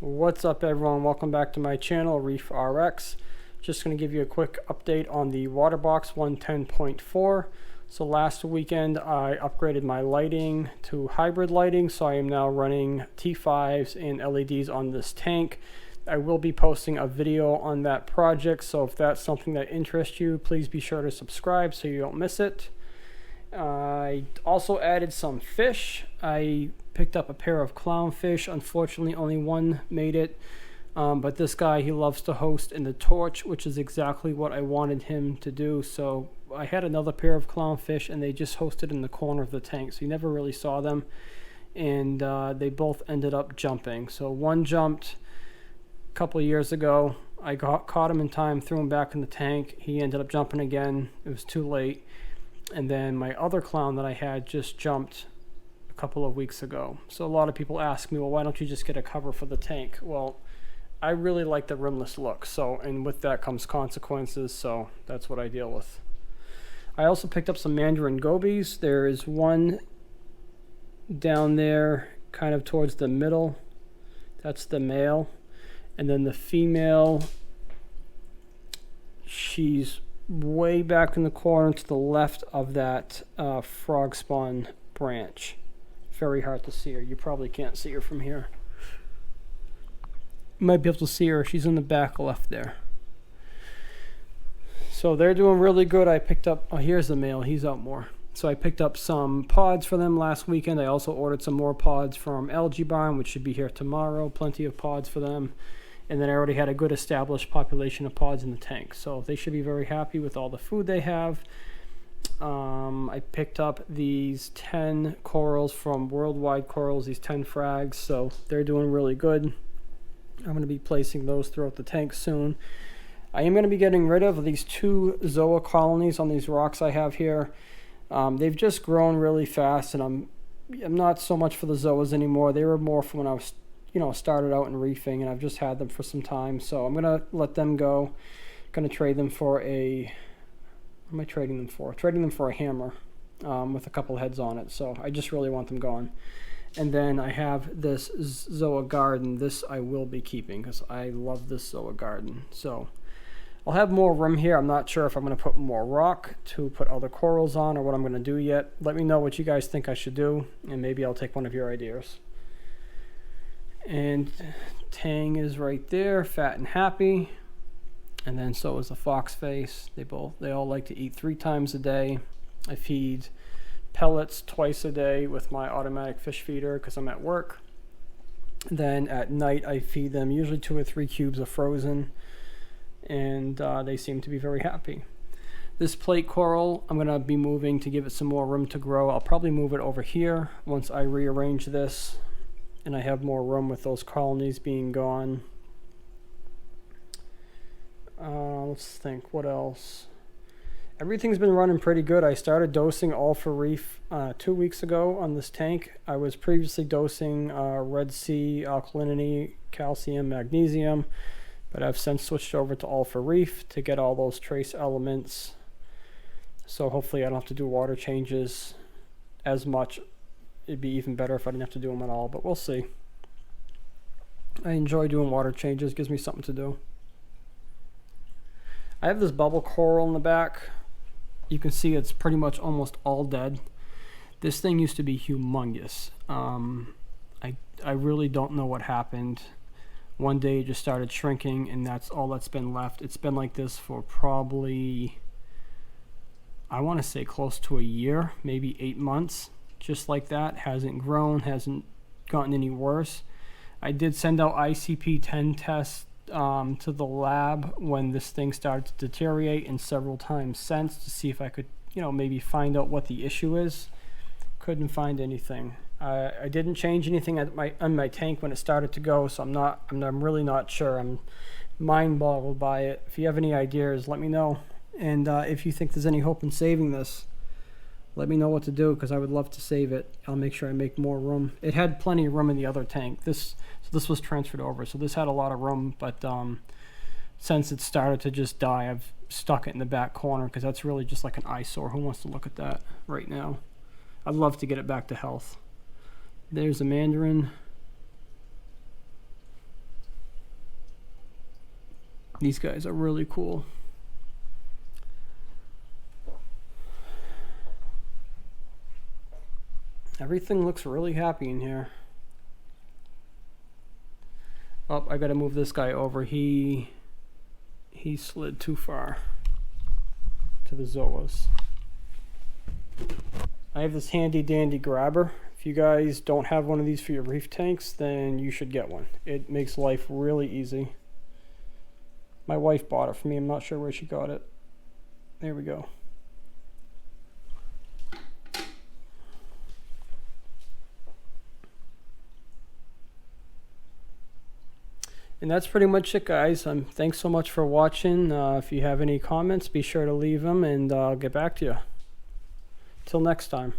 What's up everyone, welcome back to my channel, Reef RX. Just going to give you a quick update on the Waterbox 110.4. So last weekend I upgraded my lighting to hybrid lighting, so I am now running T5s and LEDs on this tank. I will be posting a video on that project, so if that's something that interests you, please be sure to subscribe so you don't miss it. I also added some fish. I picked up a pair of clownfish. Unfortunately, only one made it. But this guy, he loves to host in the torch, which is exactly what I wanted him to do. So I had another pair of clownfish, and they just hosted in the corner of the tank. So you never really saw them. And they both ended up jumping. So one jumped a couple of years ago. I caught him in time, threw him back in the tank. He ended up jumping again. It was too late. And then my other clown that I had just jumped a couple of weeks ago. So a lot of people ask me, well, why don't you just get a cover for the tank? Well, I really like the rimless look. So, and with that comes consequences. So that's what I deal with. I also picked up some Mandarin Gobies. There is one down there kind of towards the middle. That's the male. And then the female, she's way back in the corner to the left of that frog spawn branch. Very hard to see her. You probably can't see her from here. You might be able to see her. She's in the back left there. So they're doing really good. I picked up, oh, here's the male. He's out more. So I picked up some pods for them last weekend. I also ordered some more pods from Algae Barn, which should be here tomorrow. Plenty of pods for them. And then I already had a good established population of pods in the tank. So they should be very happy with all the food they have. I picked up these 10 corals from Worldwide Corals, these 10 frags. So they're doing really good. I'm going to be placing those throughout the tank soon. I am going to be getting rid of these 2 zoa colonies on these rocks I have here. They've just grown really fast, and I'm not so much for the zoas anymore. They were more from when I was started out in reefing, and I've just had them for some time. So I'm going to let them go. Going to trade them for a, what am I trading them for? Trading them for a hammer with a couple heads on it. So I just really want them gone. And then I have this zoa garden. This I will be keeping because I love this zoa garden. So I'll have more room here. I'm not sure if I'm going to put more rock to put other corals on or what I'm going to do yet. Let me know what you guys think I should do, and maybe I'll take one of your ideas. And Tang is right there, fat and happy. And then so is the fox face. They all like to eat 3 times a day. I feed pellets twice a day with my automatic fish feeder because I'm at work. Then at night I feed them usually 2 or 3 cubes of frozen, and they seem to be very happy. This plate coral I'm going to be moving to give it some more room to grow. I'll probably move it over here once I rearrange this and I have more room with those colonies being gone. Let's think, what else? Everything's been running pretty good. I started dosing all for Reef 2 weeks ago on this tank. I was previously dosing Red Sea, alkalinity, calcium, magnesium, but I've since switched over to all for Reef to get all those trace elements. So hopefully I don't have to do water changes as much. It'd be even better if I didn't have to do them at all, but we'll see. I enjoy doing water changes. Gives me something to do. I have this bubble coral in the back. You can see it's pretty much almost all dead. This thing used to be humongous. I really don't know what happened. One day it just started shrinking, and that's all that's been left. It's been like this for probably, I want to say close to a year, maybe 8 months. Just like that. Hasn't grown, hasn't gotten any worse. I did send out ICP-10 tests to the lab when this thing started to deteriorate, and several times since to see if I could, maybe find out what the issue is. Couldn't find anything. I didn't change anything on my tank when it started to go, so I'm really not sure. I'm mind boggled by it. If you have any ideas, let me know. And if you think there's any hope in saving this, let me know what to do, because I would love to save it. I'll make sure I make more room. It had plenty of room in the other tank. This was transferred over, so this had a lot of room, but since it started to just die, I've stuck it in the back corner because that's really just like an eyesore. Who wants to look at that right now? I'd love to get it back to health. There's a Mandarin. These guys are really cool. Everything looks really happy in here. Oh, I gotta move this guy over. He slid too far to the zoas. I have this handy dandy grabber. If you guys don't have one of these for your reef tanks, then you should get one. It makes life really easy. My wife bought it for me. I'm not sure where she got it. There we go. And that's pretty much it, guys. Thanks so much for watching. If you have any comments, be sure to leave them, and I'll get back to you. Till next time.